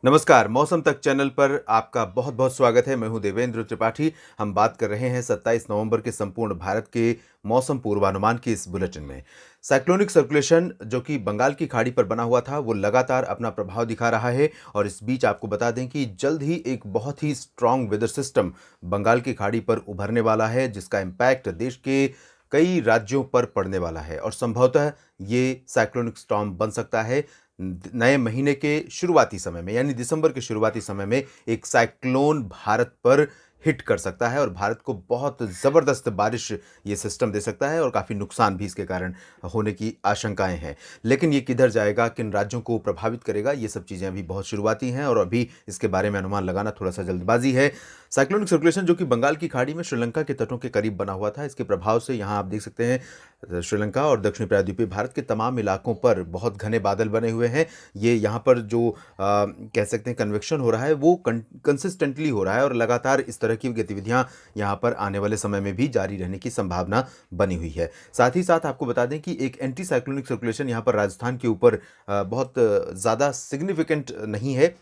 नमस्कार, मौसम तक चैनल पर आपका बहुत-बहुत स्वागत है। मैं हूं देवेंद्र त्रिपाठी। हम बात कर रहे हैं 27 नवंबर के संपूर्ण भारत के मौसम पूर्वानुमान की इस बुलेटिन में। साइक्लोनिक सर्कुलेशन जो कि बंगाल की खाड़ी पर बना हुआ था, वो लगातार अपना प्रभाव दिखा रहा है और इस बीच आपको बता दें कि जल्द ही एक बहुत ही स्ट्रॉन्ग वेदर सिस्टम बंगाल की खाड़ी पर उभरने वाला है, जिसका इम्पैक्ट देश के कई राज्यों पर पड़ने वाला है और संभवतः ये साइक्लोनिक स्टॉर्म बन सकता है नए महीने के शुरुआती समय में, यानी दिसंबर के शुरुआती समय में एक साइक्लोन भारत पर हिट कर सकता है और भारत को बहुत ज़बरदस्त बारिश ये सिस्टम दे सकता है और काफ़ी नुकसान भी इसके कारण होने की आशंकाएं हैं। लेकिन ये किधर जाएगा, किन राज्यों को प्रभावित करेगा, ये सब चीज़ें अभी बहुत शुरुआती हैं और अभी इसके बारे में अनुमान लगाना थोड़ा सा जल्दबाजी है। साइक्लोनिक सर्कुलेशन जो कि बंगाल की खाड़ी में श्रीलंका के तटों के करीब बना हुआ था, इसके प्रभाव से यहाँ आप देख सकते हैं श्रीलंका और दक्षिणी प्रायद्वीपीय भारत के तमाम इलाकों पर बहुत घने बादल बने हुए हैं। ये यहाँ पर जो कह सकते हैं कन्वेक्शन हो रहा है, वो कंसिस्टेंटली हो रहा है और लगातार इस तरह की गतिविधियां यहाँ पर आने वाले समय में भी जारी रहने की संभावना बनी हुई है। साथ ही साथ आपको बता दें कि एक एंटी साइक्लोनिक सर्कुलेशन यहाँ पर राजस्थान के ऊपर बहुत ज़्यादा सिग्निफिकेंट नहीं है,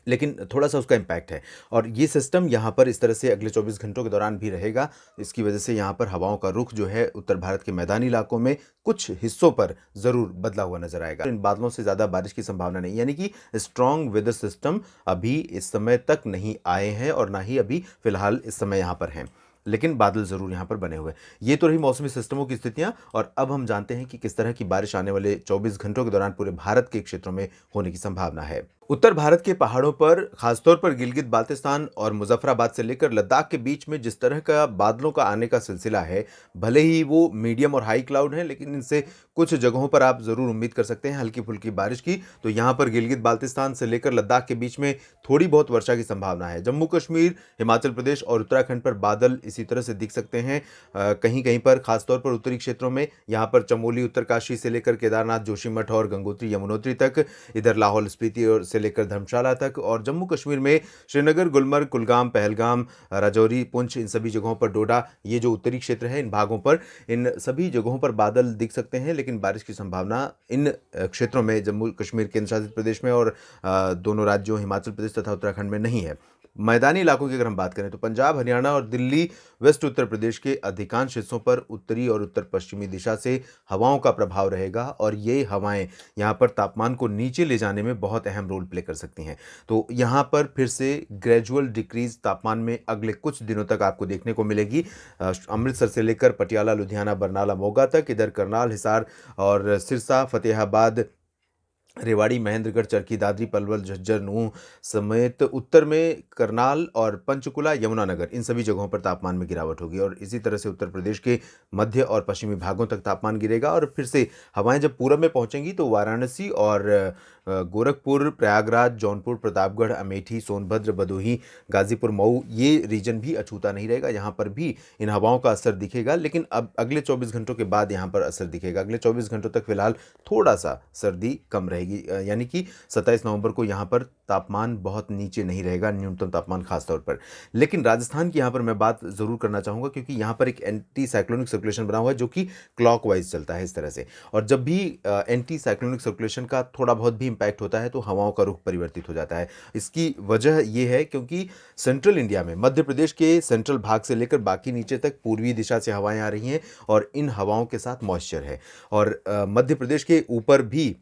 लेकिन थोड़ा-सा उसका इम्पैक्ट है और ये सिस्टम यहाँ पर इस तरह से अगले 24 घंटों के दौरान भी रहेगा। इसकी वजह से यहाँ पर हवाओं का रुख जो है उत्तर भारत के मैदानी इलाकों में कुछ हिस्सों पर ज़रूर बदला हुआ नज़र आएगा। इन बादलों से ज़्यादा बारिश की संभावना नहीं, यानी कि स्ट्रॉन्ग वेदर सिस्टम अभी इस समय तक नहीं आए हैं और ना ही अभी फ़िलहाल इस समय यहाँ पर हैं। लेकिन बादल ज़रूर यहाँ पर बने हुए हैं। ये तो रही मौसमी सिस्टमों की स्थितियाँ और अब हम जानते हैं कि किस तरह की बारिश आने वाले 24 घंटों के दौरान पूरे भारत के क्षेत्रों में होने की संभावना है। उत्तर भारत के पहाड़ों पर खासतौर पर गिलगित बाल्टिस्तान और मुजफ्फराबाद से लेकर लद्दाख के बीच में जिस तरह का बादलों का आने का सिलसिला है, भले ही वो मीडियम और हाई क्लाउड है, लेकिन इनसे कुछ जगहों पर आप ज़रूर उम्मीद कर सकते हैं हल्की-फुल्की बारिश की। तो यहाँ पर गिलगित बाल्टिस्तान से लेकर लद्दाख के बीच में थोड़ी बहुत वर्षा की संभावना है। जम्मू कश्मीर, हिमाचल प्रदेश और उत्तराखंड पर बादल इसी तरह से दिख सकते हैं। कहीं-कहीं पर खासतौर पर उत्तरी क्षेत्रों में यहाँ पर चमोली, उत्तरकाशी से लेकर केदारनाथ, जोशीमठ और गंगोत्री, यमुनोत्री तक, इधर लाहौल स्पीति और से लेकर धर्मशाला तक और जम्मू कश्मीर में श्रीनगर, गुलमर्ग, कुलगाम, पहलगाम, राजौरी, पुंछ, इन सभी जगहों पर डोडा, ये जो उत्तरी क्षेत्र है इन भागों पर, इन सभी जगहों पर बादल दिख सकते हैं, लेकिन बारिश की संभावना इन क्षेत्रों में जम्मू कश्मीर केंद्र शासित प्रदेश में और दोनों राज्यों हिमाचल प्रदेश तथा उत्तराखंड में नहीं है। मैदानी इलाकों की अगर हम बात करें तो पंजाब, हरियाणा और दिल्ली, वेस्ट उत्तर प्रदेश के अधिकांश हिस्सों पर उत्तरी और उत्तर पश्चिमी दिशा से हवाओं का प्रभाव रहेगा और ये हवाएं यहाँ पर तापमान को नीचे ले जाने में बहुत अहम रोल प्ले कर सकती हैं। तो यहाँ पर फिर से ग्रेजुअल डिक्रीज तापमान में अगले कुछ दिनों तक आपको देखने को मिलेगी। अमृतसर से लेकर पटियाला, लुधियाना, बरनाला, मोगा तक, इधर करनाल, हिसार और सिरसा, फतेहाबाद, रेवाड़ी, महेंद्रगढ़, चरखी दादरी, पलवल, झज्जर, नूंह समेत उत्तर में करनाल और पंचकुला, यमुनानगर, इन सभी जगहों पर तापमान में गिरावट होगी और इसी तरह से उत्तर प्रदेश के मध्य और पश्चिमी भागों तक तापमान गिरेगा और फिर से हवाएं जब पूरब में पहुंचेंगी तो वाराणसी और गोरखपुर, प्रयागराज, जौनपुर, प्रतापगढ़, अमेठी, सोनभद्र, भदोही, गाजीपुर, मऊ, ये रीजन भी अछूता नहीं रहेगा। यहाँ पर भी इन हवाओं का असर दिखेगा, लेकिन अब अगले 24 घंटों के बाद यहाँ पर असर दिखेगा। अगले 24 घंटों तक फिलहाल थोड़ा सा सर्दी कम रहेगी, यानी कि 27 नवंबर को यहाँ पर तापमान बहुत नीचे नहीं रहेगा, न्यूनतम तापमान खास तौर पर। लेकिन राजस्थान की यहाँ पर मैं बात ज़रूर करना चाहूँगा क्योंकि यहाँ पर एक एंटी साइक्लोनिक सर्कुलेशन बना हुआ है जो कि क्लॉकवाइज चलता है इस तरह से, और जब भी एंटी साइक्लोनिक सर्कुलेशन का थोड़ा बहुत भी इम्पैक्ट होता है तो हवाओं का रुख परिवर्तित हो जाता है। इसकी वजह ये है क्योंकि सेंट्रल इंडिया में मध्य प्रदेश के सेंट्रल भाग से लेकर बाकी नीचे तक पूर्वी दिशा से हवाएं आ रही हैं और इन हवाओं के साथ मॉइस्चर है और मध्य प्रदेश के ऊपर भी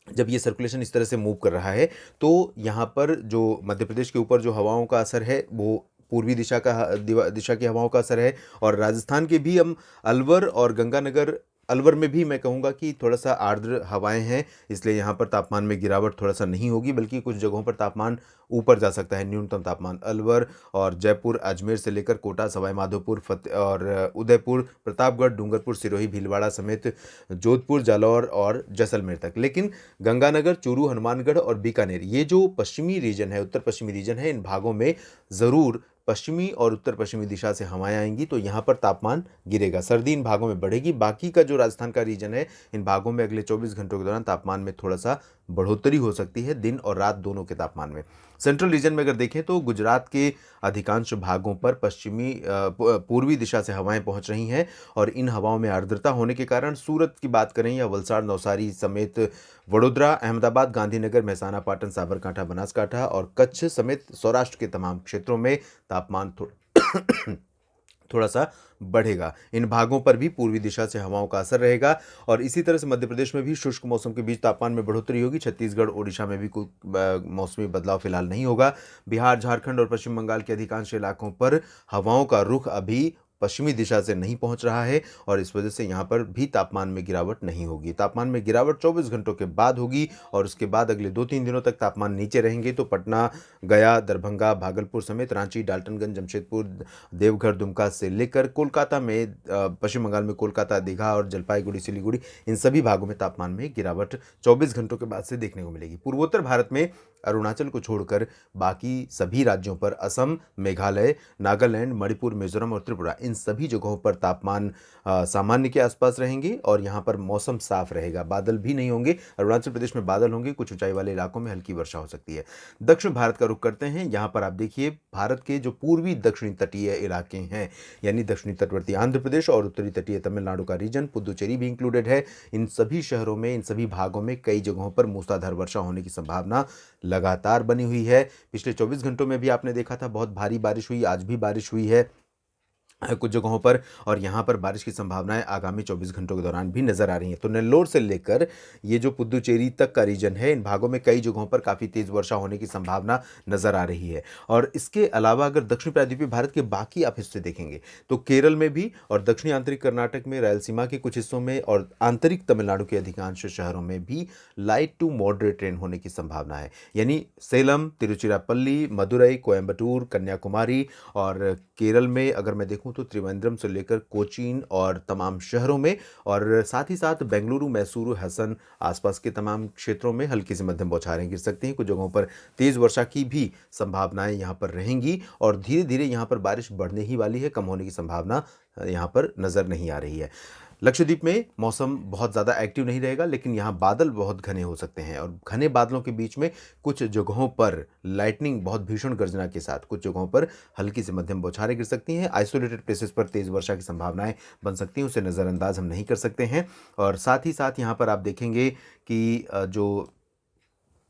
जब ये सर्कुलेशन इस तरह से मूव कर रहा है तो यहाँ पर जो मध्य प्रदेश के ऊपर जो हवाओं का असर है वो पूर्वी दिशा की हवाओं का असर है और राजस्थान के भी हम अलवर और गंगानगर, अलवर में भी मैं कहूँगा कि थोड़ा सा आर्द्र हवाएं हैं, इसलिए यहाँ पर तापमान में गिरावट थोड़ा सा नहीं होगी बल्कि कुछ जगहों पर तापमान ऊपर जा सकता है। न्यूनतम तापमान अलवर और जयपुर, अजमेर से लेकर कोटा, सवाई माधोपुर, और उदयपुर, प्रतापगढ़, डूंगरपुर, सिरोही, भीलवाड़ा समेत जोधपुर, जालौर और जैसलमेर तक। लेकिन गंगानगर, चूरू, हनुमानगढ़ और बीकानेर, ये जो पश्चिमी रीजन है, उत्तर पश्चिमी रीजन है, इन भागों में ज़रूर पश्चिमी और उत्तर पश्चिमी दिशा से हवाएं आएंगी तो यहाँ पर तापमान गिरेगा, सर्दी इन भागों में बढ़ेगी। बाकी का जो राजस्थान का रीजन है, इन भागों में अगले 24 घंटों के दौरान तापमान में थोड़ा सा बढ़ोतरी हो सकती है, दिन और रात दोनों के तापमान में। सेंट्रल रीजन में अगर देखें तो गुजरात के अधिकांश भागों पर पश्चिमी पूर्वी दिशा से हवाएं पहुंच रही हैं और इन हवाओं में आर्द्रता होने के कारण सूरत की बात करें या वलसाड़, नवसारी समेत वडोदरा, अहमदाबाद, गांधीनगर, मेहसाना, पाटन, साबरकांठा, बनासकांठा और कच्छ समेत सौराष्ट्र के तमाम क्षेत्रों में तापमान थोड़ा सा बढ़ेगा। इन भागों पर भी पूर्वी दिशा से हवाओं का असर रहेगा और इसी तरह से मध्य प्रदेश में भी शुष्क मौसम के बीच तापमान में बढ़ोतरी होगी। छत्तीसगढ़, ओडिशा में भी कोई मौसमी बदलाव फिलहाल नहीं होगा। बिहार, झारखंड और पश्चिम बंगाल के अधिकांश इलाकों पर हवाओं का रुख अभी पश्चिमी दिशा से नहीं पहुंच रहा है और इस वजह से यहाँ पर भी तापमान में गिरावट नहीं होगी। तापमान में गिरावट 24 घंटों के बाद होगी और उसके बाद अगले 2-3 दिनों तक तापमान नीचे रहेंगे। तो पटना, गया, दरभंगा, भागलपुर समेत रांची, डाल्टनगंज, जमशेदपुर, देवघर, दुमका से लेकर कोलकाता में, पश्चिम बंगाल में कोलकाता, दीघा और जलपाईगुड़ी, सिलीगुड़ी, इन सभी भागों में तापमान में गिरावट 24 घंटों के बाद से देखने को मिलेगी। पूर्वोत्तर भारत में अरुणाचल को छोड़कर बाकी सभी राज्यों पर, असम, मेघालय, नागालैंड, मणिपुर, मिजोरम और त्रिपुरा, इन सभी जगहों पर तापमान सामान्य के आसपास रहेंगे और यहाँ पर मौसम साफ रहेगा, बादल भी नहीं होंगे। अरुणाचल प्रदेश में बादल होंगे, कुछ ऊंचाई वाले इलाकों में हल्की वर्षा हो सकती है। दक्षिण भारत का रुख करते हैं। यहाँ पर आप देखिए, भारत के जो पूर्वी दक्षिणी तटीय इलाके हैं, यानी दक्षिणी तटवर्ती आंध्र प्रदेश और उत्तरी तटीय तमिलनाडु का रीजन, पुदुचेरी भी इंक्लूडेड है, इन सभी शहरों में, इन सभी भागों में कई जगहों पर मूसलाधार वर्षा होने की संभावना लगातार बनी हुई है। पिछले 24 घंटों में भी आपने देखा था बहुत भारी बारिश हुई, आज भी बारिश हुई है कुछ जगहों पर और यहाँ पर बारिश की संभावनाएं आगामी 24 घंटों के दौरान भी नजर आ रही हैं। तो नेल्लोर से लेकर ये जो पुदुचेरी तक का रीजन है, इन भागों में कई जगहों पर काफ़ी तेज़ वर्षा होने की संभावना नजर आ रही है। और इसके अलावा अगर दक्षिण प्रायद्वीपीय भारत के बाकी आप हिस्से देखेंगे तो केरल में भी और दक्षिणी आंतरिक कर्नाटक में, रायलसीमा के कुछ हिस्सों में और आंतरिक तमिलनाडु के अधिकांश शहरों में भी लाइट टू मॉडरेट रेन होने की संभावना है। यानी सेलम, तिरुचिरापल्ली, मदुरई, कोयम्बटूर, कन्याकुमारी और केरल में अगर मैं देखूं तो त्रिवेंद्रम से लेकर कोचीन और तमाम शहरों में और साथ ही साथ बेंगलुरु, मैसूरू, हसन, आसपास के तमाम क्षेत्रों में हल्की से मध्यम बौछारें गिर सकती हैं। कुछ जगहों पर तेज वर्षा की भी संभावनाएं यहाँ पर रहेंगी और धीरे धीरे यहाँ पर बारिश बढ़ने ही वाली है, कम होने की संभावना यहाँ पर नजर नहीं आ रही है। लक्षद्वीप में मौसम बहुत ज़्यादा एक्टिव नहीं रहेगा, लेकिन यहाँ बादल बहुत घने हो सकते हैं और घने बादलों के बीच में कुछ जगहों पर लाइटनिंग बहुत भीषण गर्जना के साथ कुछ जगहों पर हल्की से मध्यम बौछारें गिर सकती हैं। आइसोलेटेड प्लेसेस पर तेज़ वर्षा की संभावनाएं बन सकती हैं, उसे नज़रअंदाज हम नहीं कर सकते हैं। और साथ ही साथ यहाँ पर आप देखेंगे कि जो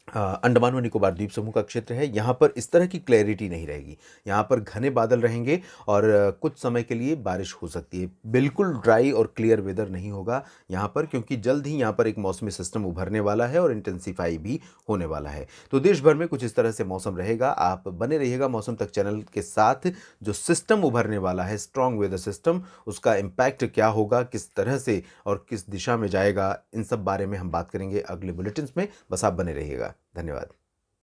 अंडमान व निकोबार द्वीप समूह का क्षेत्र है, यहाँ पर इस तरह की क्लैरिटी नहीं रहेगी। यहाँ पर घने बादल रहेंगे और कुछ समय के लिए बारिश हो सकती है। बिल्कुल ड्राई और क्लियर वेदर नहीं होगा यहाँ पर, क्योंकि जल्द ही यहाँ पर एक मौसमी सिस्टम उभरने वाला है और इंटेंसिफाई भी होने वाला है। तो देश भर में कुछ इस तरह से मौसम रहेगा। आप बने रहिएगा मौसम तक चैनल के साथ। जो सिस्टम उभरने वाला है, स्ट्रॉन्ग वेदर सिस्टम, उसका इम्पैक्ट क्या होगा, किस तरह से और किस दिशा में जाएगा, इन सब बारे में हम बात करेंगे अगले बुलेटिन्स में। बस आप बने रहिएगा। धन्यवाद।